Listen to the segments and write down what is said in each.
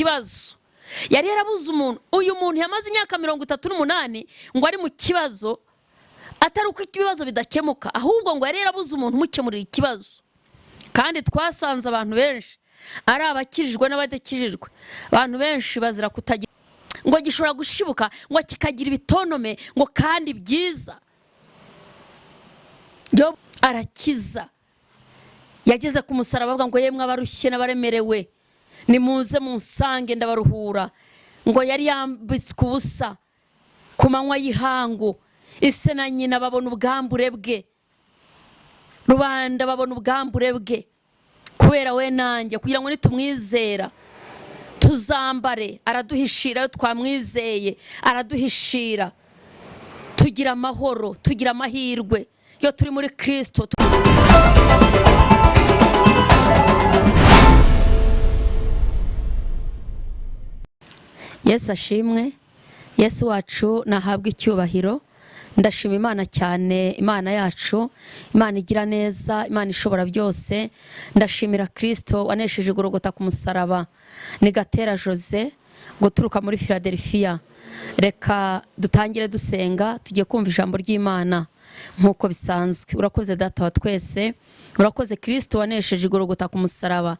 kibazo, yari yarabuze umuntu. Uyu muntu yamaze imyaka 38 ngo ari mu kibazo, atari uko ibibazo bidakemuka, ahubwo ngo yari yarabuze umuntu umukemurira ikibazo. Kandi twasanze abantu benshi ari abakijijwe n'abadakijijwe. Abantu benshi bazira kutagira ngo gishobora gushibuka ngo kikagira ibitonome ngo kandi byiza. Yobu arakiza, yageze ku musaraba avuga ngo yemwe abarushye n'abaremerewe nimuze munsange ndabaruhura. Ngo yari yambitswe ubusa ku manywa y'ihangu, ise na nyina babona ubwambure bwe, rubanda babona ubwambure bwe kubera we nanjye, kugira ngo nitumwizera tuzambare. Araduhishira, twamwizeye araduhishira, tugira amahoro, tugira amahirwe yo turi muri Kristo. Yesu ashimwe, Yesu wacu nahabwa icyubahiro. Ndashima Imana cyane, Imana yacu, Imana igira neza, Imana ishobora byose. Ndashimira Kristo wanesheje Golgotha ku musaraba. Ni Gatera Jose guturuka muri Philadelphia. Reka dutangire dusenga, tujye kumva ijambo ry'Imana nkuko bisanzwe. Urakoze data wa twese, urakoze Kristo wanesheje Golgotha ku musaraba.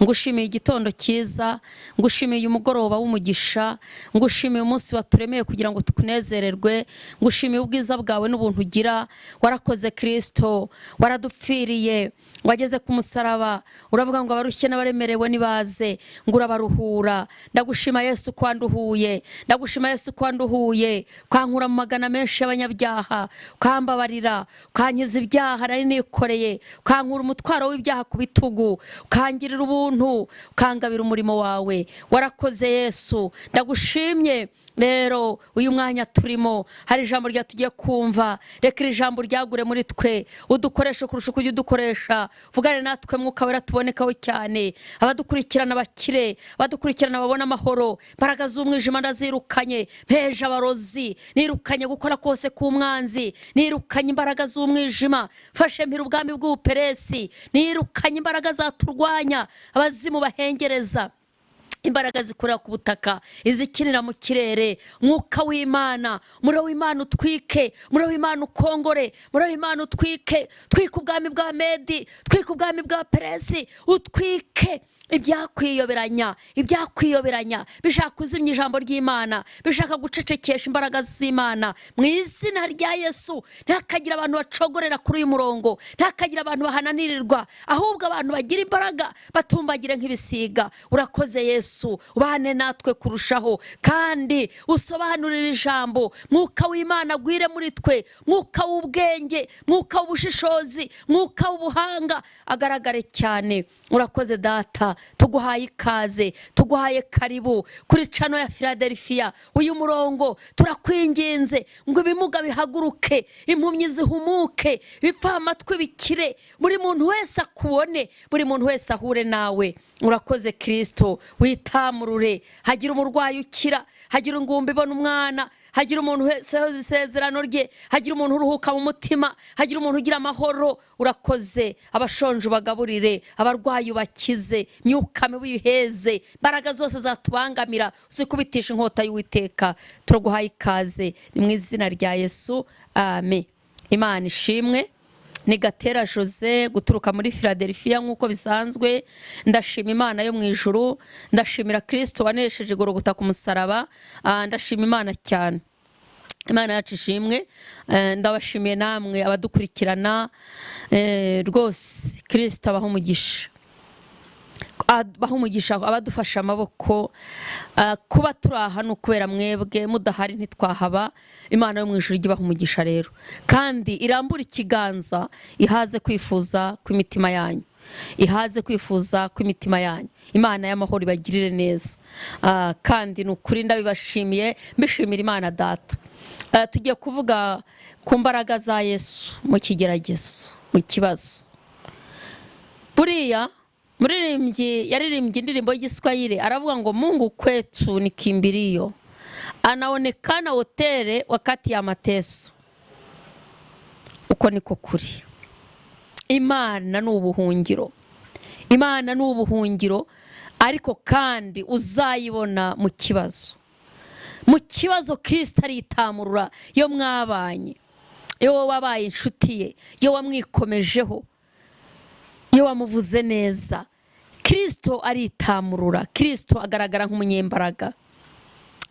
Ngushimiye igitondo cyiza, ngushimiye umugoroba w'umugisha, ngushimiye umunsi waturemeye kugira ngo tukunezererwe, ngushimiye ubwiza bwawe n'ubuntu ugira. Warakoze Kristo, waradupfiriye, wageze ku musaraba uravuga ngo abarushye n'abaremerewe nibaze ngo urabaruhura. Ndagushima Yesu kwanduhuye, ndagushima Yesu kwanduhuye, kwankura mu magana menshi y'abanyabyaha, kambabarira, kankiza ibyaha nari nikoreye, kankura umutwaro w'ibyaha ku bitugu, kangirira ubuntu, kangabira umurimo wawe. Warakoze Yesu, ndagushimye. Rero uyu mwanya turimo hari ijambo rya tugiye kumva, reka iri jambo ryagure muri twe, udukoreshe kurusha uko udukoresha. Vugane natwe Mwuka Wera tubonekaho cyane, abadukurikirana bakire, abadukurikirana babona amahoro. Imbaraga z'umwijima ndazirukanye, mpeje abarozi, nirukanye gukora kose k'umwanzi, nirukanye imbaraga z'umwijima, fashe mpira ubwami bw'ubuperesi, nirukanye imbaraga zaturwanya, abazimu bahengereza, imbaraga zikorera ku butaka, izikinira mu kirere. Mwuka w'Imana, umuriro w'Imana utwike, umuriro w'Imana ukongore, umuriro w'Imana utwike, twike ubwami bwa Medi, twike ubwami bwa Peresi, utwike ibyakwiyoberanya bishaka kuzimya ijambo ry'Imana, bishaka gucecekesha imbaraga z'Imana. Mu izina rya Yesu ntakagira abantu bacogorera kuri uyu murongo, ntakagira abantu bahananirirwa, ahubwo abantu bagira imbaraga batumbagire nk'ibisiga. Urakoze Yesu, ubane natwe kurushaho kandi usobanurira ijambo. Mwuka w'Imana gwire muri twe, mwuka w'ubwenge, mwuka w'ubushishozi, mwuka w'ubuhanga agaragare cyane. Urakoze data, tuguhaye ikaze, tuguhaye karibu kuri cano ya Philadelphia. Uyu murongo turakwinginze ngo ibimuga bihaguruke, impumyi zihumuke, bipfa amatwi bikire, buri muntu wese akubone, buri muntu wese ahure nawe. Urakoze Kristo, witamurure, hagira umurwayi ukira, hagira ingumba ibona umwana, hagira umuntu wese isezerano rye, hagira umuntu uruhuka mu mutima, hagira umuntu ugira amahoro. Urakoze, abashonje bagaburire, abarwayi bakize, myuka mibi uyiheze, imbaraga zose zatubangamira uzikubitisha inkota y'Uwiteka. Turaguhaye ikaze, ni mu izina rya Yesu, amen. Imana ishimwe. Ni Gatera Jose guturuka muri Philadelphia nkuko bisanzwe. Ndashima Imana yo mu ijuru, ndashimira Kristo wanesheje Golgotha ku musaraba. Ndashima Imana cyane, Imana yacu ishimwe. Ndabashimiye namwe abadukurikirana, rwose Kristo abaho umugisha, abaho umugisha, abadufasha amaboko. Kuba turi aha ni ukubera mwebwe, mudahari ntitwahaba. Imana yo mu ijuru ijya ibaha umugisha rero, kandi irambura ikiganza, ihaze kwifuza kw'imitima yanyu, ihaze kwifuza kw'imitima yanyu. Imana y'amahoro ibagirire neza, kandi ni ukuri ndabibashimiye, mbishimira Imana data. Tugiye kuvuga ku mbaraga za Yesu mu kigeragezo, mu kibazo. Buriya muririmbyi yaririmbye indirimbo y'Igiswahili aravuga ngo Mungu kwetu ni kimbilio, anaonekana hotere wakati ya mateso. Uko niko kuri. Imana ni ubuhungiro, Imana ni ubuhungiro ariko kandi uzayibona mu kibazo Kristo aritamurura iyo mwabanye, iyo wabaye inshuti ye, iyo wamwikomejeho, iyo wamuvuze neza. Kristo aritamurura, Kristo agaragara nk'umunyembaraga.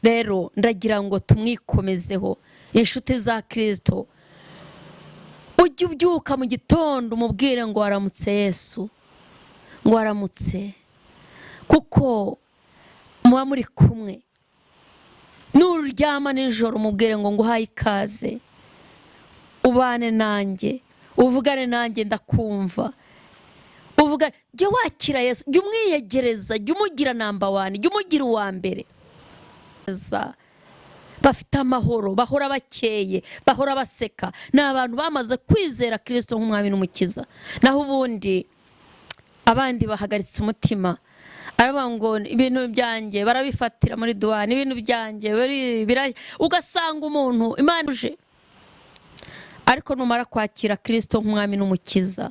Rero ndagira ngo tumwikomezeho, inshuti za Kristo. Ujye ubyuka mu gitondo umubwire ngo waramutse Yesu, ngo waramutse, kuko muba muri kumwe. Nuryama nijoro umubwire ngo nguhaye ikaze, ubane nanjye, uvugane nanjye ndakumva. Jya wakira Yesu, jya umwiyegereza, jya umugira namba wani, jya umugira uwa mbere. Bafite amahoro, bahora bakeye, bahora baseka. Ni abantu bamaze kwizera Kristo nk'umwami n'umukiza. Naho ubundi abandi bahagaritse umutima, aravuga ngo ibintu byanjye barabifatira muri duwani, ibintu byanjye ugasanga umuntu Imana uje. Ariko numara kwakira Kristo nk'umwami n'umukiza,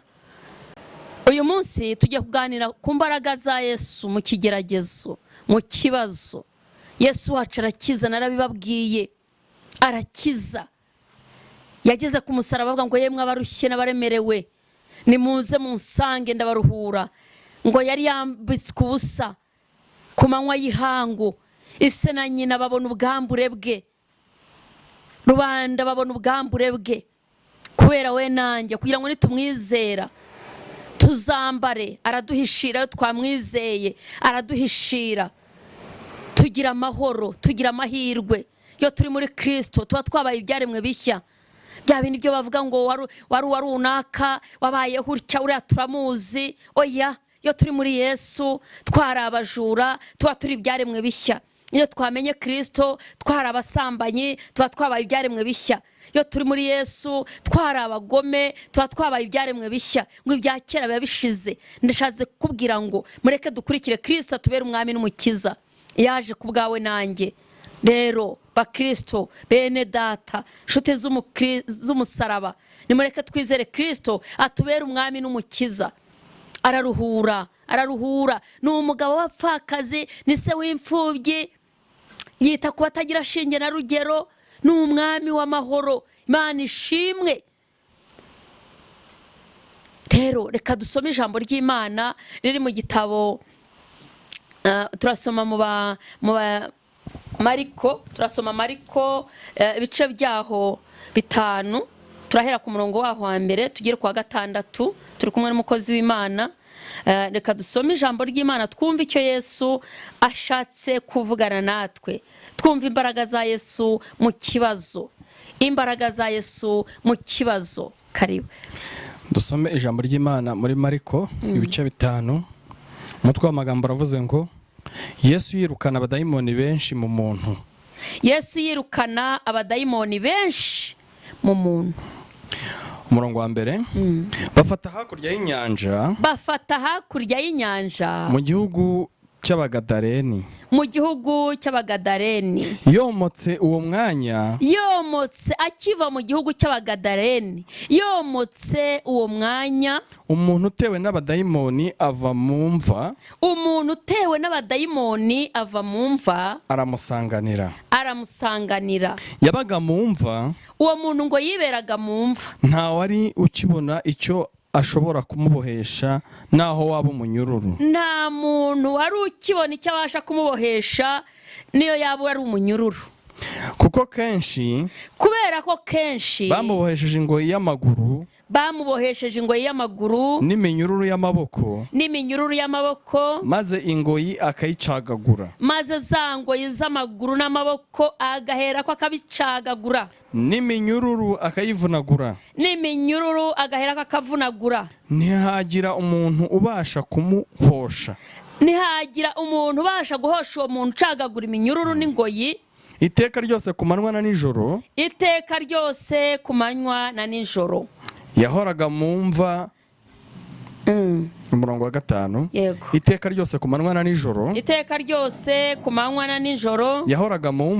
uyu munsi tujya kuganira ku mbaraga za Yesu mu kigeragezo, mu kibazo. Yesu wacu arakiza, narabibabwiye, arakiza. Yageze ku musaraba avuga ngo yemwe abarushye n'abaremerewe, nimuze munsange ndabaruhura. Ngo yari yambitswe ubusa ku manywa y'ihangu, ise na nyina babona ubwambure bwe, rubanda babona ubwambure bwe kubera we nanjye, kugira ngo nitumwizera tuzambare. Araduhishira iyo twamwizeye, araduhishira. Tugira amahoro, tugira amahirwe. Iyo turi muri Kristo tuba twabaye ibyaremwe bishya. Bya bindi byo bavuga ngo wari runaka wabaye hutya uriya turamuzi. Oya, iyo turi muri Yesu twari abajura, tuba turi ibyaremwe bishya. Iyo twamenye Kristo twari abasambanyi, tuba twabaye ibyaremwe bishya. Iyo turi muri Yesu twari abagome, tuba twabaye ibyaremwe bishya. Ngo ibya kera biba bishize. Ndashatse kubwira ngo mureke dukurikire Kristo atubere umwami n'umukiza. Yaje ku bwawe nanjye. Rero bakristo bene data, nshuti z'umusaraba, nimureke twizere Kristo atubere umwami n'umukiza. Araruhura, araruhura. Ni umugabo w'abapfakazi, ni se w'imfubyi, yita ku batagira shinge na rugero. Ni umwami w'amahoro. Imana ishimwe. Rero reka dusome ijambo ry'Imana riri mu gitabo, turasoma mu Mariko, turasoma Mariko ibice byaho 5, turahera ku murongo waho wa mbere tugere kwa 6. Turi kumwe n'umukozi w'Imana. Reka dusome ijambo ry'Imana twumve icyo Yesu ashatse kuvugana natwe, twumva imbaraga za Yesu mu kibazo, imbaraga za Yesu mu kibazo. Karibu dusome ijambo ry'Imana muri Mariko ibice 5. Umutwe w'amagambo aravuze ngo Yesu yirukana abadayimoni benshi mu muntu. Yesu yirukana abadayimoni benshi mu muntu. Umurongo wa mbere, bafata hakurya y'inyanja, bafata hakurya y'inyanja mu gihugu cy'Abagadareni, mu gihugu cy'Abagadareni. Yomotse uwo mwanya, yomotse akiva mu gihugu cy'Abagadareni, yomotse uwo mwanya, umuntu utewe n'abadayimoni ava mu mva, umuntu utewe n'abadayimoni ava mu mva, aramusanganira, aramusanganira. Yabaga mu mva, uwo muntu ngo yiberaga mu mva, nta wari ukibona icyo ashobora kumubohesha naho waba umunyururu. Nta muntu wari ukibona icyo abasha kumubohesha niyo yaba ari umunyururu. Kuko kenshi, kubera ko kenshi bamubohesheje ingoyi y'amaguru, bamubohesheje ingoyi y'amaguru n'iminyururu y'amaboko, n'iminyururu y'amaboko, maze ingoyi akayicagagura, maze za ngoyi z'amaguru n'amaboko agahera ko akabicagagura, n'iminyururu akayivunagura, n'iminyururu agahera ko akavunagura. Ntihagira umuntu ubasha kumuhosha, ntihagira umuntu ubasha guhosha uwo muntu ucagagura iminyururu n'ingoyi. Iteka ryose ku manywa na nijoro, iteka ryose ku manywa na nijoro. Yahoraga mu mva, umurongo wa 5. Yego. Iteka ryose ku manywa na nijoro iteka ryose ku manywa na nijoro yahoraga mu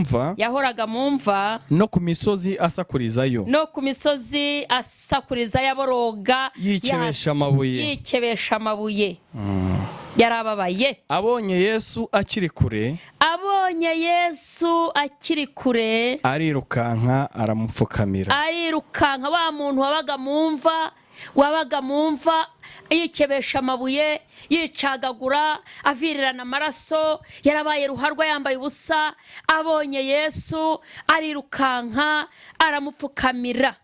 mva no ku misozi asakurizayo yaboroga yikebesha amabuye. Yarababaye. Abonye Yesu akiri kure arirukanka aramupfukamira. Wa muntu wabaga mu mva yikebesha amabuye, yicagagura, avirirana amaraso, yarabaye ruharwa, yambaye ubusa. Abonye Yesu arirukanka aramupfukamira.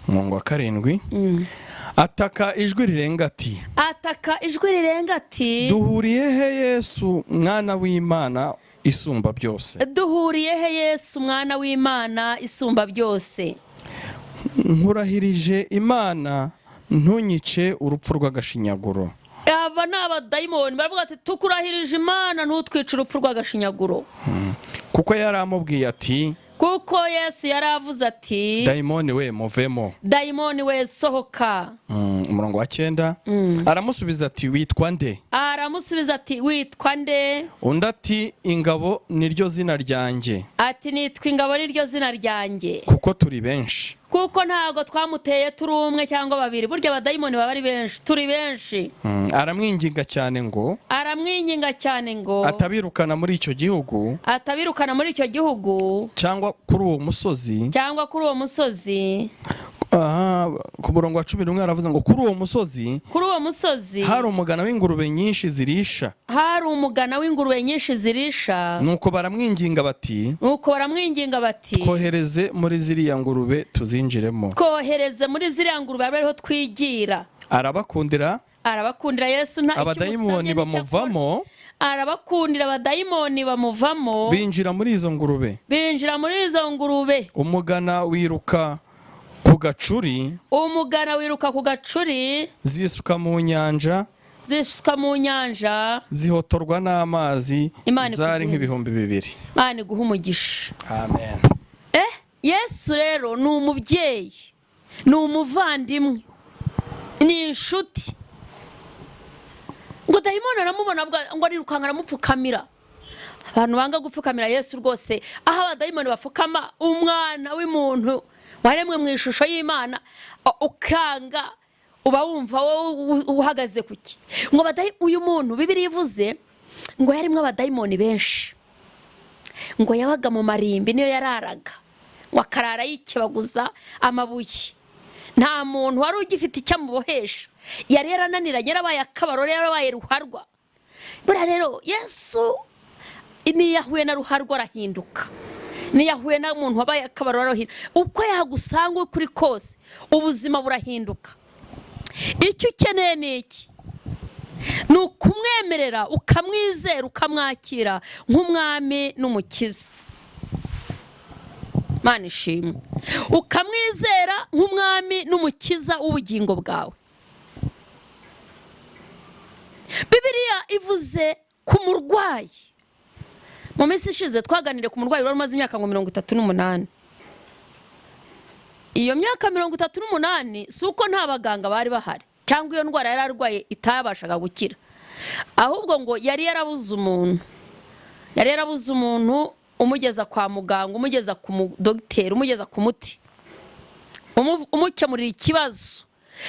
Umurongo wa 7. Ataka ijwi rirenga ati duhuriye he Yesu mwana w'Imana isumba byose. Nkurahirije Imana ntunyice urupfu rw'agashinyaguro. Aba ni abadayimoni baravuga ati tukurahirije Imana ntutwice urupfu rw'agashinyaguro. Kuko yaramubwiye ati kuko Yesu yaravuze ati dayimoni we muvemo, dayimoni we sohoka. Umurongo wa 9. Aramusubiza ati witwa nde? Undi ati ingabo niryo zina ryanjye. Nitwa ingabo niryo zina ryanjye. Kuko turi benshi. Kuko ntago twamuteye turi umwe cyangwa babiri, burya abadayimoni baba ari benshi, turi benshi. Aramwinginga cyane ngo atabirukana muri icyo gihugu cyangwa kuri uwo musozi. Ku murongo wa 11 aravuze ngo kuri uwo musozi hari umugana w'ingurube nyinshi zirisha. Nuko baramwinginga bati kohereze muri ziriya ngurube tuzinjiremo. Ariho twigira. Arabakundira Yesu nta abadayimoni bamuvamo. Abadayimoni bamuvamo binjira muri izo ngurube. Umugana wiruka ku gacuri zisuka mu nyanja zihotorwa n'amazi zari nk'ibihumbi 2. Imana iguha umugisha. Amen. Yesu rero ni umubyeyi, ni umuvandimwe, ni inshuti. Ngo dayimoni aramubona ngo arirukanka aramupfukamira. Abantu banga gupfukamira Yesu rwose, aho abadayimoni bapfukama umwana w'umuntu waremwe mu ishusho y'Imana ukanga, uba wumva wowe uhagaze kuki? Ngo uyu muntu Bibiliya ivuze ngo yarimwe abadayimoni benshi, ngo yabaga mu marimbi niyo yararaga, ngo akarara yikebaguza amabuye. Nta muntu wari ugifite icyo amubohesha, yari yarananiranye, yarabaye akabarore, yarabaye ruharwa. Buriya rero Yesu niyo yahuye na ruharwa arahinduka, niyo yahuye na muntu wabaye akabarore arahinduka. Uko yagusanga ukuri kose ubuzima burahinduka. Icyo ukeneye ni iki? Ni ukumwemerera, ukamwizera, ukamwakira nk'umwami n'umukiza. Mana ishimwe. Ukamwizera nk'umwami n'umukiza w'ubugingo bwawe. Bibiliya ivuze ku murwayi. Mu minsi ishize twaganiriye ku murwayi wari umaze imyaka 38. Iyo myaka 38 si uko nta baganga bari bahari cyangwa iyo ndwara yari arwaye itabashaga gukira, ahubwo ngo yari yarabuze umuntu umugeza kwa muganga, umugeza ku dogiteri, umugeza ku muti, umukemurira ikibazo.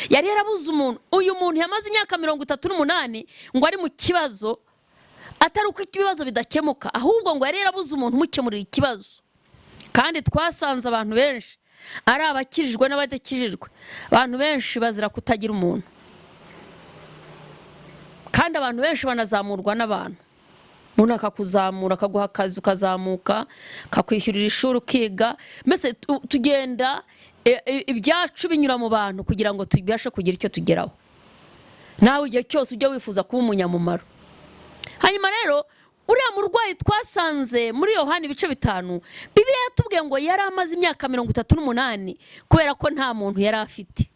Yari yarabuze umuntu. Uyu muntu yamaze imyaka 38 ngo ari mu kibazo, atari uko ibibazo bidakemuka, ahubwo ngo yari yarabuze umuntu umukemurira ikibazo. Kandi twasanze abantu benshi ari abakijijwe n'abadakijijwe. Abantu benshi bazira kutagira umuntu, kandi abantu benshi banazamurwa n'abantu. Umuntu akakuzamura, akaguha akazi ukazamuka, kakwishyurira ishuri ukiga. Mbese tugenda ibyacu binyura mu bantu kugira ngo tubashe kugira icyo tugeraho. Nawe igihe cyose ujya wifuza kuba umunyamumaro. Hanyuma rero uriya murwayi twasanze muri Yohana ibice 5, Bibiliya yatubwiye ngo yari amaze imyaka 38 kubera ko nta muntu yari afite.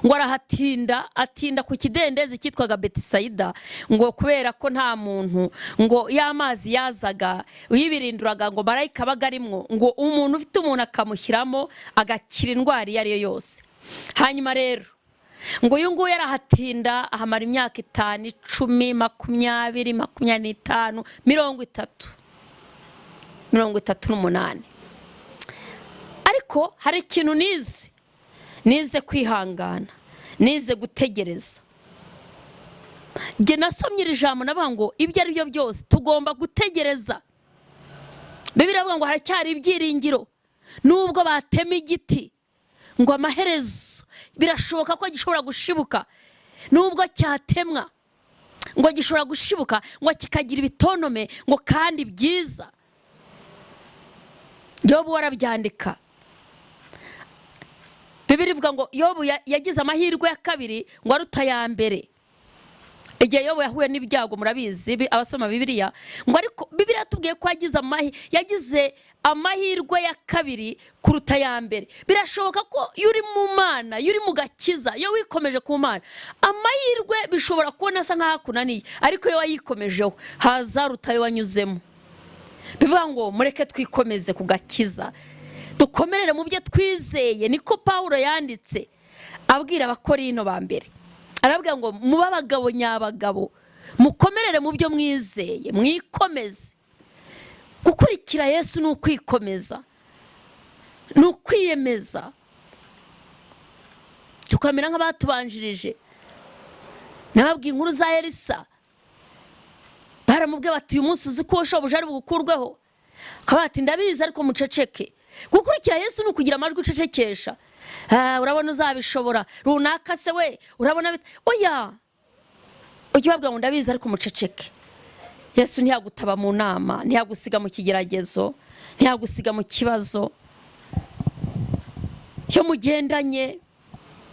Ngo atinda ku kidendezi cyitwaga Betisayida, ngo kubera ko nta muntu, ngo y'amazi yazaga yibirinduraga, ngo marayika bagarimwo, ngo umuntu ufite umuntu akamushyiramo agakira indwara iyo ari yo yose. Hanyuma rero ngo uyu nguyu yarahatinda ahamara imyaka 5, 10, 20, 25, 38. Ariko hari ikintu nize kwihangana, nize gutegereza. Jye nasomye iri jambo navuga ngo ibyo ari byo byose tugomba gutegereza. Bibiliya ivuga ngo haracyari ibyiringiro nubwo batema igiti, ngo amaherezo birashoboka ko gishobora gushibuka. Nubwo cyatemwa ngo gishobora gushibuka, ngo kikagira ibitonome, ngo kandi byiza. Yobu warabyandika. Bibiliya ivuga ngo Yobu yagize amahirwe ya kabiri ngo aruta ya mbere. Igihe Yobu yahuye n'ibyago murabizi abasoma Bibiliya, ngo ariko Bibiliya tubwiye ko yagize amahirwe ya kabiri kuruta ya mbere. Birashoboka ko yuri mu Mana, yuri mu gakiza, yo wikomeje ku Mana, amahirwe bishobora kubona asa nkaho akunaniye, ariko yo wayikomejeho haza rutayo wanyuzemo. Bivuga ngo mureke twikomeze ku gakiza, dukomerere mu byo twizeye. Niko Pawulo yanditse abwira abakorino ba mbere, arabwira ngo mube abagabo nyabagabo, mukomerere mu byo mwizeye, mwikomeze. Gukurikira Yesu ni ukwikomeza, ni ukwiyemeza, tukamera nk'abatubanjirije. Nababwiye inkuru za Elisa, baramubwiye bati uyu munsi uzi ko shobuja ari bugukurweho, akaba ati ndabizi ariko muceceke. Gukurikira Yesu ni ukugira amajwi ucecekesha. Urabona uzabishobora runaka se we, urabona oya, ujye ubabwira ngo ndabizi ariko muceceke. Yesu ntiyagutaba mu nama, ntiyagusiga mu kigeragezo, ntiyagusiga mu kibazo. Cyo mugendanye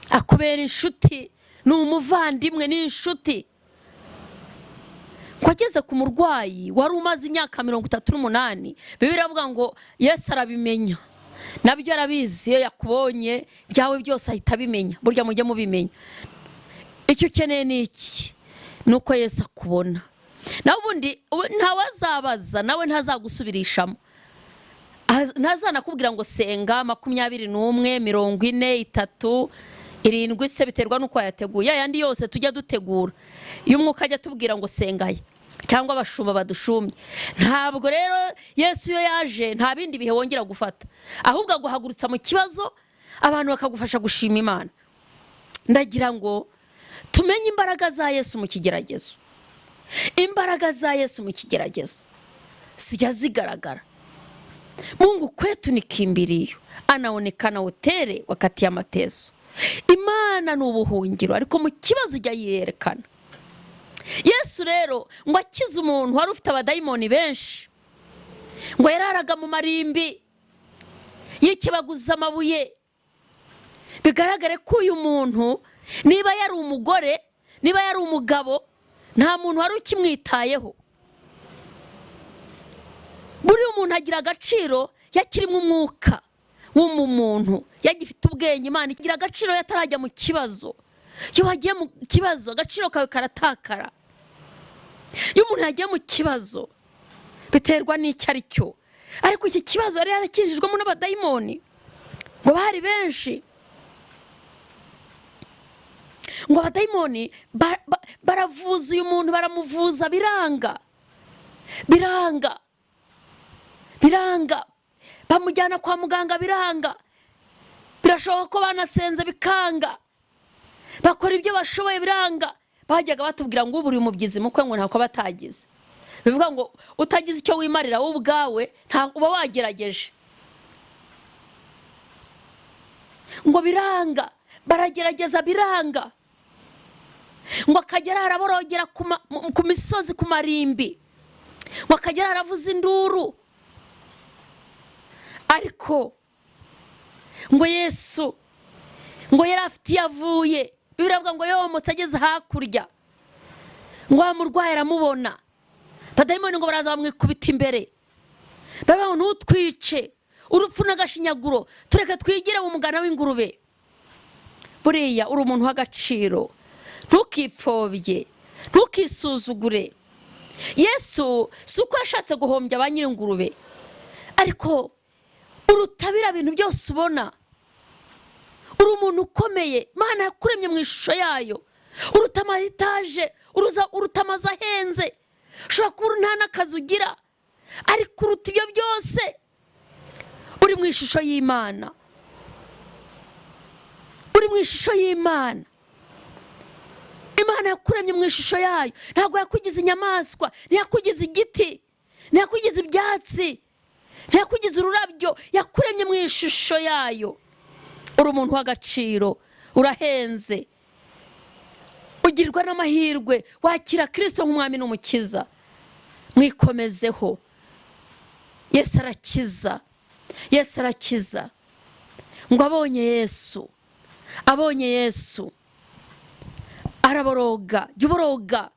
akubera inshuti, ni umuvandimwe, ni inshuti. Kwageze ku murwayi wari umaze imyaka 38, Bibiliya ivuga ngo Yesu arabimenya. Nabyo arabizi, iyo yakubonye byawe byose ahita abimenya. Burya mujye mubimenya. Icyo ukeneye ni iki? Nuko Yesu akubona. Nawe ubundi ntawazabaza, nawe ntazagusubirishamo. Ntazanakubwira ngo senga 21, 40, 7 se biterwa nuko yateguye. Yandi yose tujya dutegura. Iyo umwuka ajya tubwira ngo sengaye cyangwa abashumba badushumye. Ntabwo rero Yesu yo yaje nta bindi bihe wongera gufata, ahubwo aguhagurutsa mu kibazo, abantu bakagufasha gushima Imana. Ndagira ngo tumenye imbaraga za Yesu mu kigeragezo. Imbaraga za Yesu mu kigeragezo sijya zigaragara. Mungu kwetu ni kimbilio, anaonekana utere wakati ya mateso. Imana ni ubuhungiro, ariko mu kibazo ijya yerekana. Yesu rero ngo akize umuntu wari ufite abadayimoni benshi, ngo yararaga mu marimbi yikibaguza amabuye. Bigaragare ko uyu muntu niba yari umugore, niba yari umugabo, nta muntu wari ukimwitayeho. Buri umuntu agira agaciro yakirimo umwuka w'umuntu, yagifite ubwenge. Imana igira agaciro yatarajya mu kibazo. Iyo wagiye mu kibazo agaciro kawe karatakara. Iyo umuntu yagiye mu kibazo biterwa n'icyo ari cyo, ariko iki kibazo yari yarakijijwemo n'abadayimoni, ngo bari benshi. Ngo abadayimoni baravuza uyu muntu, baramuvuza biranga, bamujyana kwa muganga biranga. Birashoboka ko banasenze bikanga, bakora ibyo bashoboye biranga. Bajyaga batubwira ngo uburi umubyizi mukwe ngo ntako batagize. Bivuga ngo utagize icyo wimarira wowe ubwawe nta uba wagerageje. Ngo biranga, baragerageza biranga. Ngo akagera araborogera ku misozi, ku marimbi, ngo akagera aravuza induru. Ariko ngo Yesu ngo yari afite yavuye. Biravuga ngo yomotse ageze hakurya, ngo amurwaye aramubona. Badayimoni ngo baraza bamwikubita imbere, baravuga ngo ntutwice, urupfu n'agashinyaguro, tureke twigire mu mugana w'ingurube. Buriya uri umuntu w'agaciro, ntukipfobye, ntukisuzugure. Yesu si uko yashatse guhombya ba nyir'ingurube, ariko urutabira ibintu byose ubona. uri umuntu ukomeye. Imana yakuremye mu ishusho yayo, uruta amayetaje, uruta amazu ahenze, ushobora kuba nta n'akazi ugira, ariko uruta ibyo byose. Uri mu ishusho y'Imana, uri mu ishusho y'Imana. Imana yakuremye mu ishusho yayo, ntabwo yakugize inyamaswa, ntiyakugize igiti, ntiyakugize ibyatsi, ntiyakugize ururabyo, yakuremye mu ishusho yayo. Uri umuntu w'agaciro, urahenze, ugirirwa n'amahirwe, wakira Kristo nk'umwami n'umukiza. Mwikomezeho, Yesu arakiza, Yesu arakiza. Ngo abonye Yesu araboroga. Jya uboroga,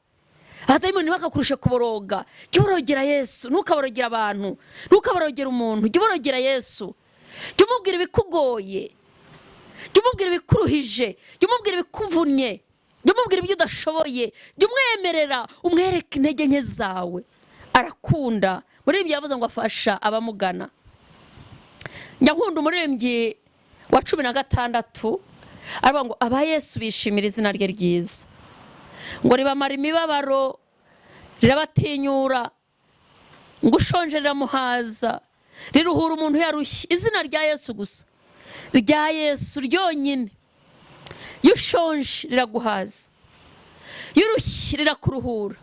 abadayimoni bakakurusha kuboroga. Jya uborogera Yesu, ntukaborogera abantu, ntukaborogera umuntu. Jya uborogera Yesu, jya umubwira ibikugoye, jya umubwira ibikuruhije, jya umubwira ibikuvunnye, jya umubwira ibyo udashoboye, jya umwemerera, umwereke intege nke zawe. Arakunda. Umuririmbyi yavuze ngo afasha abamugana. Njya nkunda umuririmbyi wa 16 aravuga ngo aba Yesu bishimira izina rye ryiza, ngo ribamara imibabaro, rirabatinyura, ngo ushonje riramuhaza, riruhura umuntu yarushye. Izina rya Yesu gusa, rya Yesu ryonyine. Iyo ushonje riraguhaza, iyo urushye rirakuruhura.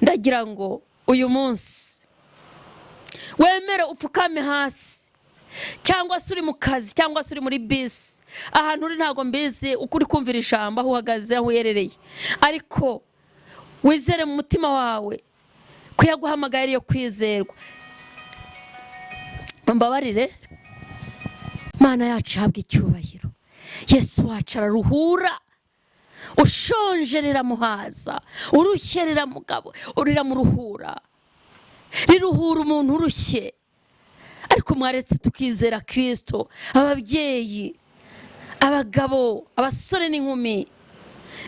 Ndagira ngo uyu munsi wemere upfukame hasi, cyangwa se uri mu kazi, cyangwa se uri muri bisi, ahantu uri ntago mbizi uko uri kumvira ijambo, aho uhagaze, aho uherereye, ariko wizere mu mutima wawe ko yaguhamagaye ariyo kwizerwa. Mbabarire, Mana yacu ihabwe icyubahiro. Yesu wacu araruhura, ushonje riramuhaza, urushye riramuruhura, riruhura umuntu urushye. Ariko mwaretse tukizera Kristo. Ababyeyi, abagabo, abasore n'inkumi,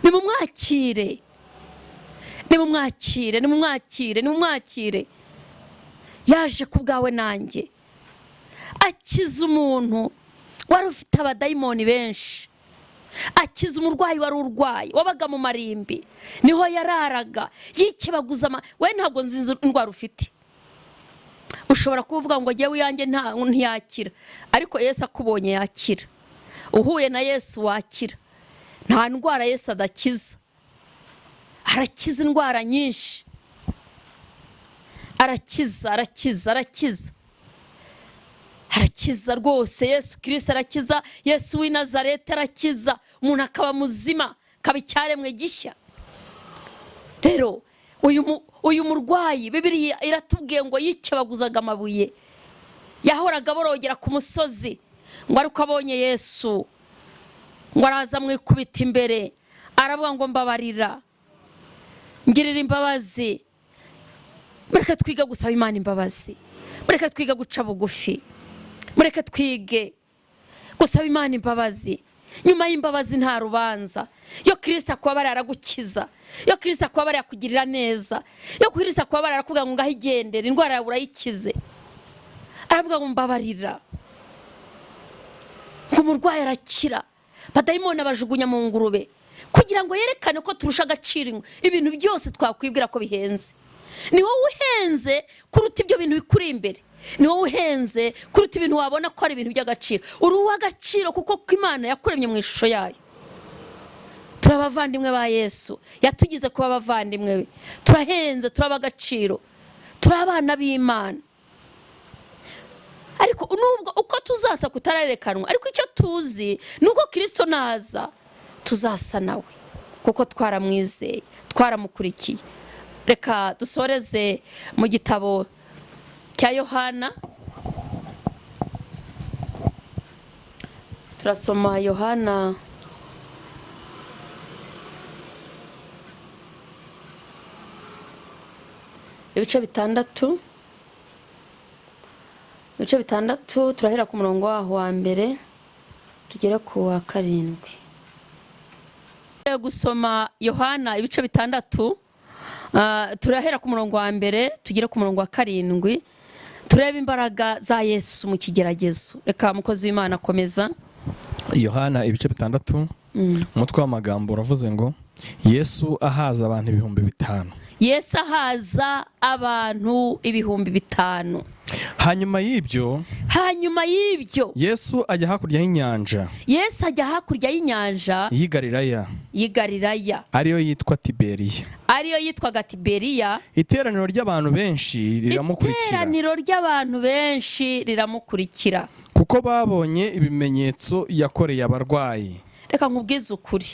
nimumwakire, nimumwakire, nimumwakire, nimumwakire. Yaje ku bwawe nanjye, akiza umuntu wari ufite abadayimoni benshi, akiza umurwayi wari urwaye, wabaga mu marimbi, niho yararaga yikebaguza. We ntabwo nzi indwara ufite. Ushobora kuvuga ngo jyewe yanjye ntiyakira, ariko Yesu akubonye yakira. Uhuye na Yesu wakira. Nta ndwara Yesu adakiza, arakiza indwara nyinshi, arakiza, arakiza, arakiza, arakiza rwose. Yesu Kristo arakiza. Yesu w'i Nazareti arakiza, umuntu akaba muzima, akaba icyaremwe gishya. Rero uyu murwayi Bibiliya iratubwiye ngo yikebaguzaga amabuye, yahoraga borogera ku musozi, ngo ariko abonye Yesu, ngo araza mwikubita imbere, aravuga ngo mbabarira, ngirira imbabazi. Mureke twiga gusaba Imana imbabazi, mureke twiga guca bugufi, mureke twige gusaba Imana imbabazi. Nyuma y'imbabazi nta rubanza. Yo Kristo akubabara aragukiza, yo Kristo akubabara yakugirira neza, yo Kristo akubabara arakubwira ngo ngaho igendere, indwara yawe urayikize. Aravuga ngo mbabarira, ngo umurwayi arakira. Badayimoni abajugunya mu ngurube kugira ngo yerekane ko turusha agaciro ibintu byose twakwibwira ko bihenze. Ni wowe uhenze kuruta ibyo bintu bikuri imbere, ni wowe uhenze kuruta ibintu wabona ko ari ibintu by'agaciro. Uri uw'agaciro kuko Imana yakuremye mu ishusho yayo. Turabavandimwe ba Yesu, yatugize kuba abavandimwe be. Turahenze, turabagaciro, turabana b'Imana. Ariko nubwo uko tuzasa kutararekanwa, ariko icyo tuzi nuko Kristo naza tuzasa nawe, kuko twaramwizeye, twaramukurikiye. Reka dusoreze mu gitabo cya Yohana. Turasoma Yohana ibice bitandatu, turahera ku murongo waho wa mbere tugere ku wa 7. Gusoma Yohana ibice 6, turahera ku murongo wa mbere tugere ku murongo wa 7, turebe imbaraga za Yesu mu kigeragezo. Reka mukozi w'Imana akomeza. Yohana ibice 6 umutwe w'amagambo uravuze ngo Yesu ahaza abantu 5,000. Yesu ahaza abantu 5,000. Hanyuma y'ibyo Yesu ajya hakurya y'inyanja y'i Galilaya ariyo yitwaga Tiberiya. Iteraniro ry'abantu benshi riramukurikira kuko babonye ibimenyetso yakoreye abarwayi. Reka nkubwize ukuri,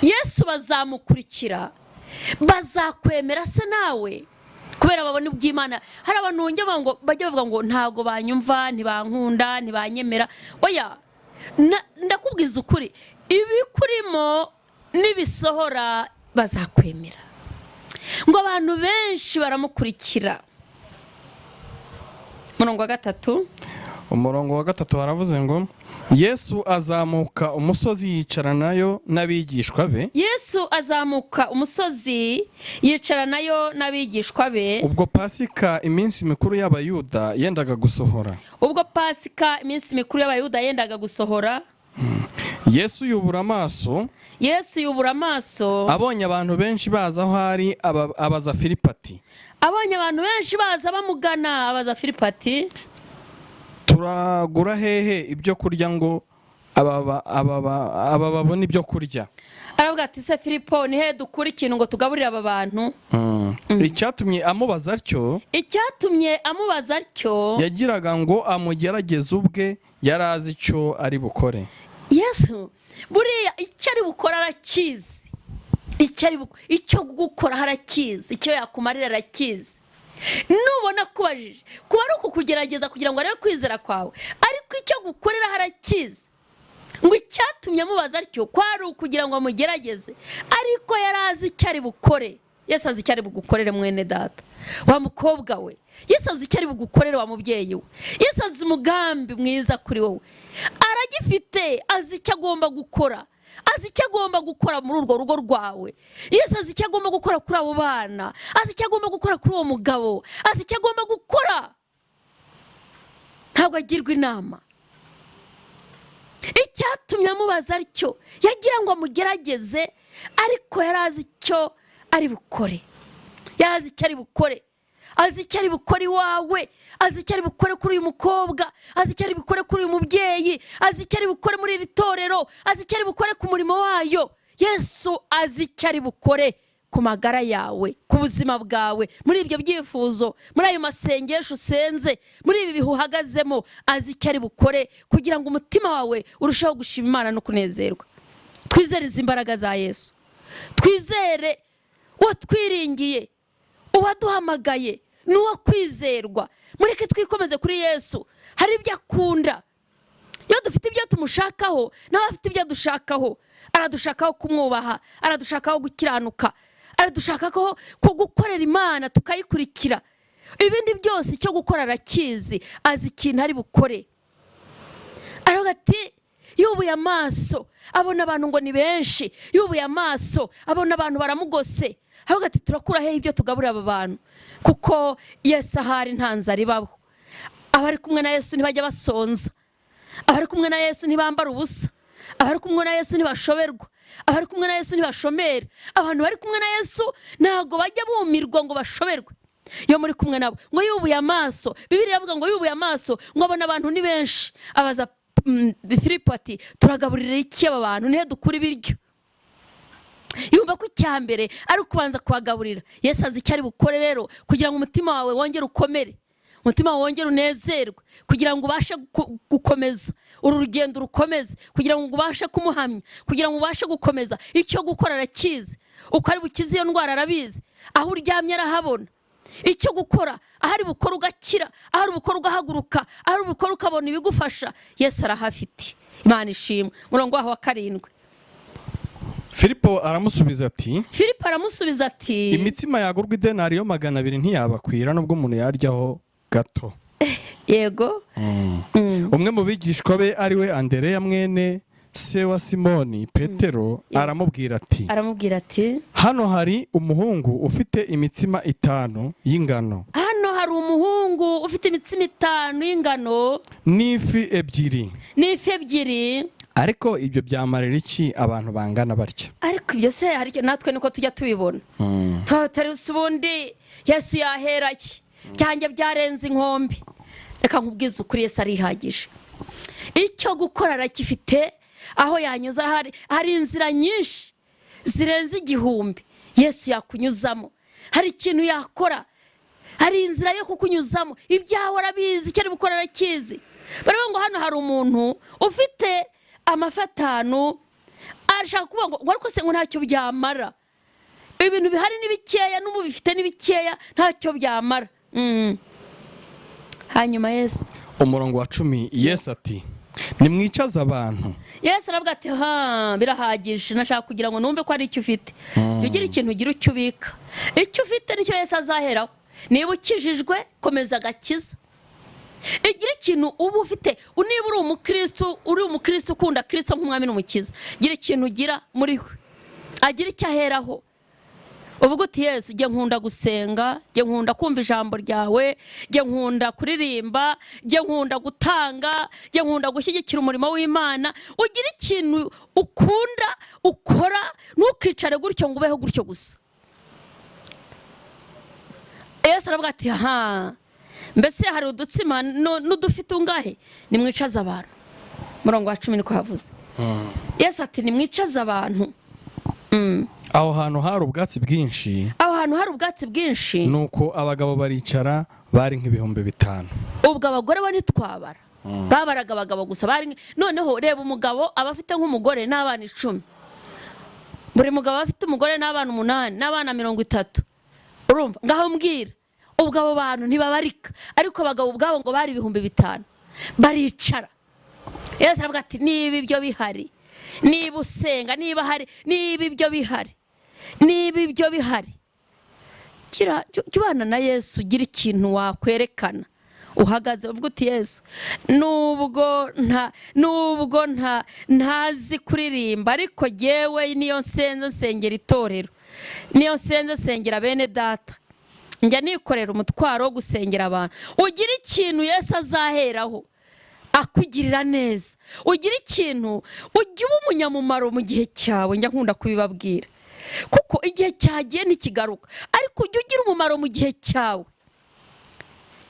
Yesu bazamukurikira, bazakwemera se nawe kubera babona iby'Imana. Hari abantu bajya bavuga ngo ntago banyumva, ntibankunda, ntibanyemera. Oya, ndakubwiza ukuri, ibikurimo nibisohora bazakwemera. Ngo abantu benshi baramukurikira. Umurongo wa 3 haravuze ngo Yesu azamuka umusozi yicaranayo n'abigishwa be. Ubwo Pasika iminsi mikuru y'Abayuda yendaga gusohora. Yesu yubura amaso. Abonye abantu benshi baza aho ari, abaza Filipo ati, turagura hehe ibyo kurya ngo aba babone ibyo kurya? Aravuga ati, se Filipo, ni he dukura ikintu ngo tugaburire aba bantu? Icyatumye amubaza atyo yagiraga ngo amugerageze ubwe, yari azi icyo ari bukore. Yesu buriya icyo ari bukora arakizi, icyo gukora harakizi, icyo yakumarira arakizi. Nubona kubajije kuba ari ukukugerageza kugira ngo arebe kwizera kwawe, ariko icyo gukorera harakizi. Ngo icyatumye amubaza atyo kwari ukugira ngo amugerageze, ariko yari azi icyo ari bukore. Yesu azi icyo ari bugukorere mwene data, wa mukobwa we. Yesu azi icyo ari bugukorere wa mubyeyi we. Yesu azi umugambi mwiza kuri wowe, aragifite. Azi icyo agomba gukora, muri urwo rugo rwawe. Yesu azi icyo agomba gukora kuri abo bana, azi icyo agomba gukora kuri uwo mugabo, azi icyo agomba gukora. Ntabwo agirwa inama. Icyatumye amubaza atyo yagira ngo amugerageze, ariko yari azi icyo ari bukore. Azi icyo ari bukore iwawe, azi icyo ari bukore kuri uyu mukobwa, azi icyo ari bukore kuri uyu mubyeyi, azi icyo ari bukore muri iri torero, azi icyo ari bukore ku murimo wayo. Yesu azi icyo ari bukore ku magara yawe, ku buzima bwawe, muri ibyo byifuzo, muri ayo masengesho usenze, muri ibi bihe uhagazemo. Azi icyo ari bukore kugira ngo umutima wawe urusheho gushima Imana no kunezerwa. Twizere izi mbaraga za Yesu, twizere uwo twiringiye, uwaduhamagaye n'uwo kwizerwa. Mureke twikomeze kuri Yesu. Hari ibyo akunda. Iyo dufite ibyo tumushakaho, nawe afite ibyo dushakaho. Aradushakaho kumwubaha, aradushakaho gukiranuka, aradushakaho gukorera Imana tukayikurikira. Ibindi byose icyo gukora arakizi, azi ikintu ari bukore. Aravuga ati, yubuye amaso abona abantu ngo ni benshi, yubuye amaso abona abantu baramugose. Aravuga ati, turakura hehe ibyo tugaburira aba bantu? Kuko Yesu ahari nta nzara ibaho. Abari kumwe na Yesu ntibajya basonza, abari kumwe na Yesu ntibambara ubusa, abari kumwe na Yesu ntibashoberwa, abari kumwe na Yesu ntibashomera. Abantu bari kumwe na Yesu ntabwo bajya bumirwa ngo bashoberwe. Iyo muri kumwe nabo, ngo yubuye amaso, Bibiliya iravuga ngo yubuye amaso ngo abona abantu ni benshi. Abaza Filipo ati, turagaburira iki aba bantu? Nihe dukura ibiryo? Yumva ko icyambere ari ukubanza kubagaburira. Yesu azi icyo ari bukore rero kugira ngo umutima wawe wongere ukomere, umutima wawe wongere unezerwe, kugira ngo ubashe gukomeza uru rugendo rukomeze, kugira ngo ubashe kumuhamya, kugira ngo ubashe gukomeza. Icyo gukora arakizi, uko ari bukize iyo ndwara arabizi, aho uryamye arahabona. Icyo gukora, ahari bukora ugakira, ahari bukora ugahaguruka, ahari bukora ukabona ibigufasha. Yesu arahafite. Imana ishimwe. Murongo wa 7. Filipo aramusubiza ati, imitsima yagurwa idenari yo 200 ntiyabakwira nubwo umuntu yaryaho gato. Yego. Umwe mu bigishwa be ari we Andereya mwene se wa Simoni Petero aramubwira ati, hano hari umuhungu ufite imitsima 5 y'ingano. Hano hari umuhungu ufite imitsima 5 y'ingano n'ifi 2. ariko ibyo byamarira iki abantu bangana batya? ariko ibyo se natwe niko tujya tubibona. Tutaruse ubundi Yesu yahera iki cyanjye byarenze inkombe. Reka nkubwize ukuri, Yesu arihagije. Icyo gukora arakifite, aho yanyuza hari inzira nyinshi zirenze igihumbi Yesu yakunyuzamo. Hari ikintu yakora, hari inzira yo kukunyuzamo. Ibyawe arabizi, icyo ari gukora arakizi. Baravuga ngo hano hari umuntu ufite amafi 5, arashaka kuvuga ngo ariko se ngo ntacyo byamara. Ibintu bihari ni bikeya, n'ubu bifite ni bikeya, ntacyo byamara. Hanyuma Yesu umurongo wa 10, Yesu ati nimwicaza abantu. Yesu aravuga ati birahagije, nashaka kugira ngo numve ko ari icyo ufite. Tugira ikintu ugira icyo ubika. Icyo ufite nicyo Yesu azaheraho. Niba ukijijwe, komeza agakiza. Igira ikintu uba ufite. Niba uri umukristo ukunda Kristo nk'umwami n'umukiza, gira ikintu ugira muri we, agira icyo aheraho. Uvuga uti Yesu, jye nkunda gusenga, jye nkunda kumva ijambo ryawe, jye nkunda kuririmba, jye nkunda gutanga, jye nkunda gushyigikira umurimo w'Imana. Ugira ikintu ukunda ukora, ntukicare gutyo ngo ubeho gutyo gusa. Yesu aravuga ati mbese hari udutsima n'udufite ungahe? Nimwicaze abantu. Murongo wa 10 niko havuze. Yesu ati nimwicaze abantu. Aho hantu hari ubwatsi bwinshi. Nuko abagabo baricara, bari nk'ibihumbi 5. Ubwo abagore bo ntitwabara. Babaraga abagabo gusa. Noneho reba umugabo aba afite nk'umugore n'abana 10. Buri mugabo afite umugore n'abana 8 n'abana 30. Urumva? Ngaho mbwira. Ubwo abo bantu ntibabarika, ariko abagabo ubwabo ngo bari ibihumbi 5. Baricara. Yesu aravuga ati niba ibyo bihari, niba usenga, niba ibyo bihari, jyubana na Yesu, gira ikintu wakwerekana uhagaze. Uvuga uti Yesu, nubwo ntazi kuririmba, ariko jyewe niyo nsenze nsengera itorero, niyo nsenze nsengera bene data, njya nikorera umutwaro wo gusengera abantu. Ugira ikintu Yesu azaheraho akugirira neza. Ugira ikintu, ujye uba umunyamumaro mu gihe cyawe. Njya nkunda kubibabwira, kuko igihe cyagiye ntikigaruka, ariko ujye ugira umumaro mu gihe cyawe.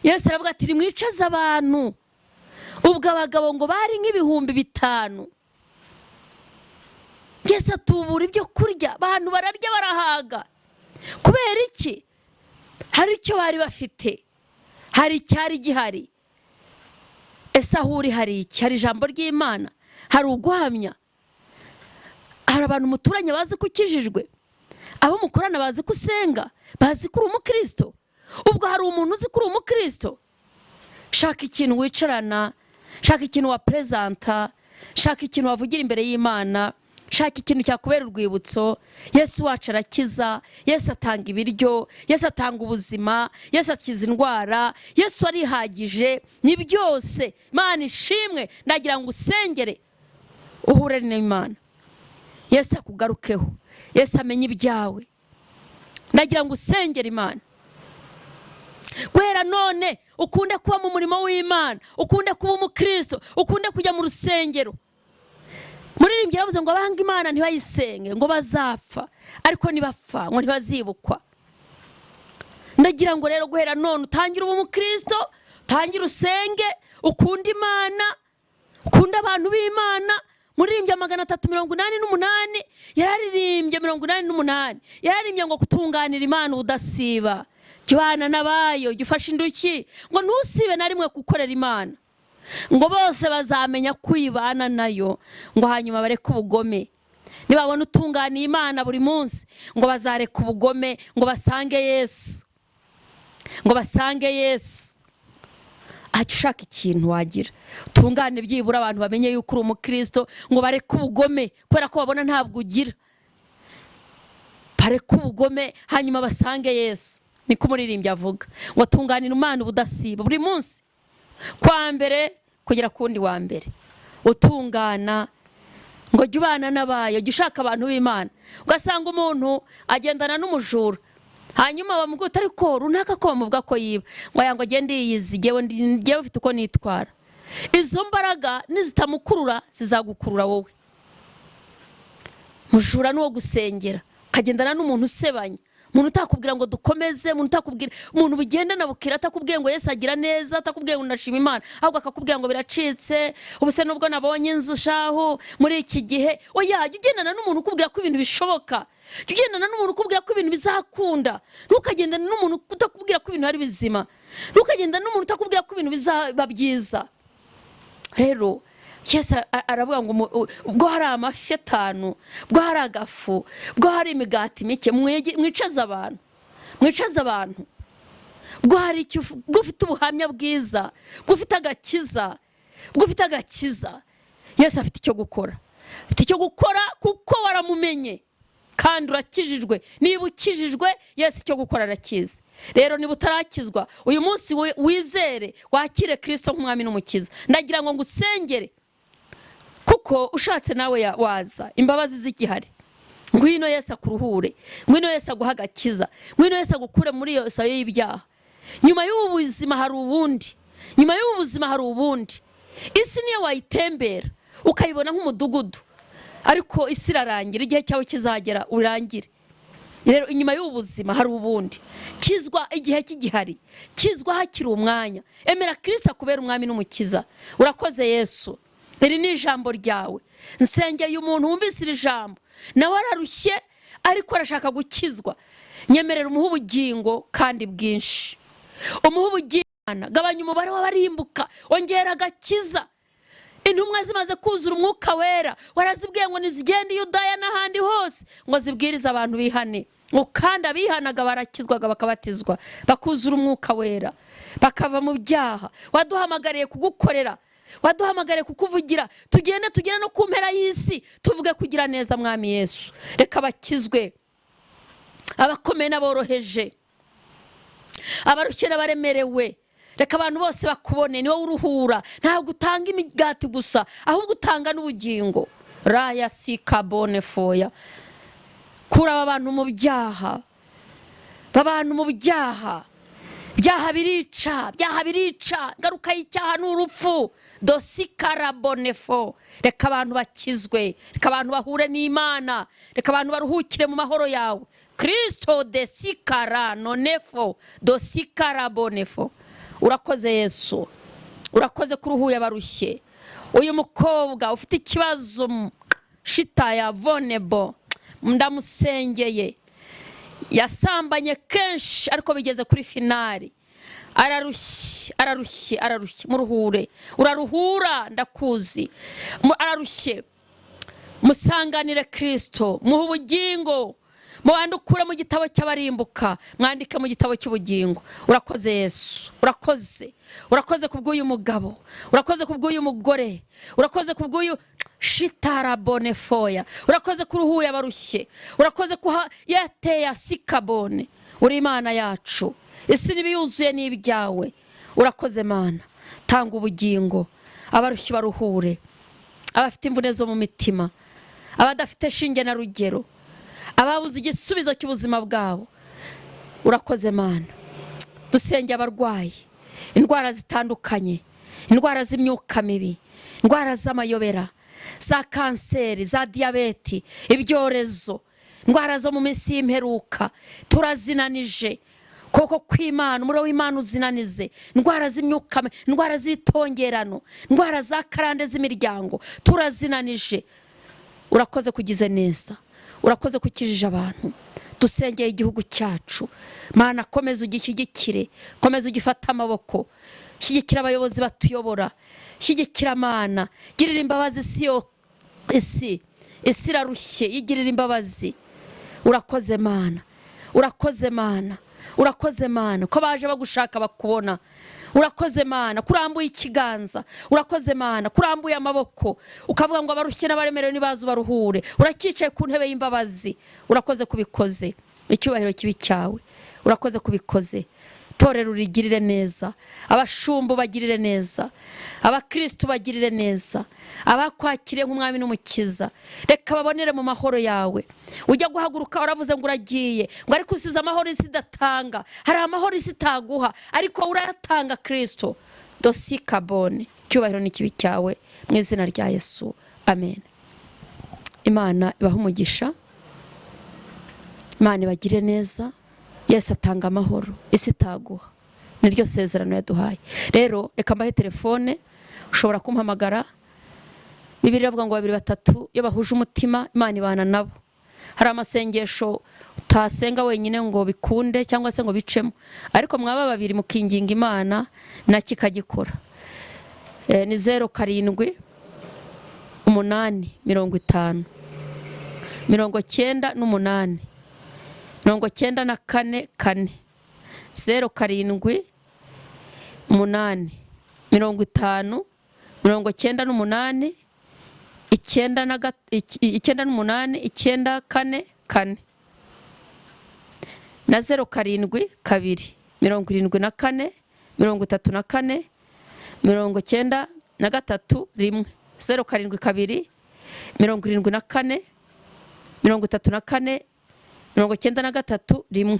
Yesu aravuga ati nimwicaze abantu. Ubwo abagabo ngo bari nk'ibihumbi 5. Yesu atubura ibyo kurya, abantu bararya barahaga. Kubera iki? Hari icyo bari bafite, hari icyari gihari. Ese aho uri hari iki? Hari ijambo ry'Imana, hari uguhamya, hari abantu muturanye bazi ko ukijijwe, abo mukorana bazi ko usenga, bazi ko uri umukristo. Ubwo hari umuntu uzi ko uri umukristo. Shaka ikintu wicarana, shaka ikintu wapresenta, shaka ikintu wavugira imbere y'Imana, shaka ikintu cyakubera urwibutso. Yesu wacu arakiza, Yesu atanga ibiryo, Yesu atanga ubuzima, Yesu akiza indwara, Yesu arihagije. Ni byose. Imana ishimwe. Ndagira ngo usengere uhure n'Imana, Yesu akugarukeho, Yesu amenye ibyawe. Ndagira ngo usengere Imana guhera none, ukunde kuba mu murimo w'Imana, ukunde kuba umukristo, ukunde kujya mu rusengero. Muririmbyi yaravuze ngo abanga Imana ntibayisenge ngo bazapfa, ariko nibapfa ngo ntibazibukwa. Ndagira ngo rero guhera none utangire ubu umukristo, utangire usenge, ukunda Imana, ukunda abantu b'Imana. Muririmbyi 388 yararirimbye 88 yararirimbye ngo kutunganira Imana udasiba, jyana nabayo, jyufasha induki, ngo ntusibe na rimwe gukorera Imana, ngo bose bazamenya kwibana nayo, ngo hanyuma bareke ubugome. Nibabona utunganiye Imana buri munsi, ngo bazareka ubugome, ngo basange Yesu, ngo basange Yesu. Ushaka ikintu wagira, tungane byibura abantu bamenye yuko uri umukristo, ngo bareke ubugome kubera ko babona ntabwo ugira. Bareke ubugome hanyuma basange Yesu. Niko umuririmbyi avuga, ngo tunganira Imana ubudasiba buri munsi, kwa mbere kugera kundi wa mbere utungana, ngo jyubana nabayo, jyushaka abantu b'Imana. Ugasanga umuntu agendana n'umujura, hanyuma bamubwira ariko runaka ko bamuvuga ko yiba, ngo yango agende yiyizi, ngewe ufite uko nitwara. izo mbaraga nizitamukurura zizagukurura wowe. Mujura n'uwo gusengera, ukagendana n'umuntu usebanya, umuntu utakubwira ngo dukomeze, umuntu utakubwira, umuntu bigendana bukira atakubwiye ngo Yesu agira neza, atakubwiye ngo ndashima Imana, ahubwo akakubwira ngo biracitse, ubuse nubwo nabonye inzu shaho muri iki gihe. Oya, jya ugendana n'umuntu ukubwira ko ibintu bishoboka, jya ugendana n'umuntu ukubwira ko ibintu bizakunda, ntukagendana n'umuntu utakubwira ko ibintu ari bizima, ntukagendana n'umuntu utakubwira ko ibintu bizaba byiza. Rero Yesu aravuga ngo ubwo hari amafi 5, ubwo hari agafu, ubwo hari imigati mike, mwicaze abantu, mwicaze abantu, ubwo hari icyo ufite ubuhamya bwiza, ubwo ufite agakiza, ubwo ufite agakiza. Yesu afite icyo gukora, afite icyo gukora kuko waramumenye kandi urakijijwe. Niba ukijijwe, Yesu icyo gukora arakizi. Rero niba utarakizwa, uyu munsi wizere, wakire Kristo nk'umwami n'umukiza. Ndagira ngo ngusengere, kuko ushatse nawe waza, imbabazi z'igihari. Ngwino Yesu akuruhure, ngwino Yesu aguha agakiza, ngwino Yesu agukure muri iyo sayo y'ibyaha. Nyuma y'ubu buzima hari ubundi, nyuma y'ubu buzima hari ubundi. Isi niyo wayitembera ukayibona nk'umudugudu, ariko isi irarangira, igihe cyawe kizagera urangire. Rero inyuma y'ubu buzima hari ubundi. Kizwa igihe cy'igihari, kizwa hakiri umwanya. Emera Kristo akubera umwami n'umukiza. Urakoze Yesu, iri ni ijambo ryawe. Nsengeye umuntu wumvise iri jambo, nawe ararushye ariko arashaka gukizwa. Nyemerera umuha ubugingo kandi bwinshi, umuha ubugingo. Gabanya umubare w'abarimbuka, ongera agakiza. Intumwa zimaze kuzura umwuka wera, warazibwiye ngo nizigende Yudaya n'ahandi hose ngo zibwirize abantu bihane. Kandi abihanaga barakizwaga bakabatizwa, bakuzura umwuka wera, bakava mu byaha. Waduhamagariye kugukorera, waduhamagariye kukuvugira. Tugende tugera no ku mpera y'isi tuvuge kugira neza mwami Yesu. Reka bakizwe, abakomeye n'aboroheje, abarushye n'abaremerewe. Reka abantu bose bakubone, niwe uruhura. Ntabwo utanga imigati gusa, ahubwo utanga n'ubugingo. Raya sikabone foya. Kura abantu mu byaha, abantu mu byaha. Byaha birica, byaha birica. Ngaruka y'icyaha n'urupfu. Dosikarabonefo. Reka abantu bakizwe, reka abantu bahure n'Imana, reka abantu baruhukire mu mahoro yawe. Kristo desikara nonefo dosikarabonefo. Urakoze Yesu, urakoze kuruhuye abarushye. Uyu mukobwa ufite ikibazo shitaya vonebo, ndamusengeye. Yasambanye kenshi ariko bigeze kuri finali. Ararushye. Muruhure, uraruhura, ndakuzi. Ararushye, musanganire Kristo, muhe ubugingo. Mwandukure mu gitabo cy'abarimbuka, mwandike mu gitabo cy'ubugingo. Urakoze Yesu, urakoze kubw'uyu mugabo, urakoze kubw'uyu mugore, urakoze kubw'uyu shitarabonefoya, urakoze kuruhuye abarushye, urakoze kuha yateye sikabone. Uri Imana yacu, isi n'ibiyuzuye n'ibyawe. Urakoze Mana, tanga ubugingo, abarushye baruhure, abafite imvune zo mu mitima, abadafite shinge na rugero, ababuze igisubizo cy'ubuzima bwabo. Urakoze Mana. Dusenge abarwayi, indwara zitandukanye, indwara z'imyuka mibi, indwara z'amayobera, za kanseri, za diyabeti, ibyorezo, indwara zo mu minsi y'imperuka. Turazinanije koko kw'Imana, umuriro w'Imana uzinanize. Indwara z'imyuka, indwara z'itongerano, indwara za karande z'imiryango, turazinanije. Urakoze kugize neza, urakoze kukijije abantu. Dusengeye igihugu cyacu Mana, komeza ugishyigikire, komeza ugifata amaboko, shyigikira abayobozi batuyobora, shyigikira Mana, girira imbabazi isi irarushye, yigirira imbabazi. Urakoze Mana, urakoze Mana, urakoze Mana ko baje bagushaka bakubona. Urakoze Mana kurambuye ikiganza, urakoze Mana kurambuye amaboko, ukavuga ngo abarushye n'abaremerewe nibaza baruhure. Urakicaye ku ntebe y'imbabazi, urakoze kubikoze. Icyubahiro kibi cyawe, urakoze kubikoze. Torero urigirire neza, abashumbu bagirire neza, abakristo bagirire neza, abakwakiriye nk'umwami n'umukiza. Reka babonere mu mahoro yawe. Ujya guhaguruka waravuze ngo uragiye, ngo ariko usize amahoro isi idatanga. Hari amahoro isi itaguha, ariko urayatanga Kristo. dosi kabone. Cyubahiro n'ikibi cyawe mu izina rya Yesu, amen. Imana ibaha umugisha, Imana ibagire neza. Yesu atanga amahoro, isi itaguha, niryo sezerano yaduhaye. Rero reka mbahe telefone, ushobora kumpamagara. Bibiliya ivuga ngo 2 3 iyo bahuje umutima Imana ibana nabo. Hari amasengesho utasenga wenyine ngo bikunde cyangwa se ngo bicemo, ariko mwaba babiri mukinginga Imana na kikagikora. Ni 0 7 8 50 98 94 4 0 7 8 50 98 9 na 0 7 2 74 34 34 93 1 0 7 2 74 34 93 1.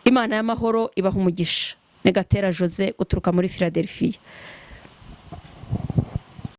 Imana y'amahoro ibaha umugisha. Ni Gatera Jose guturuka muri Philadelphia.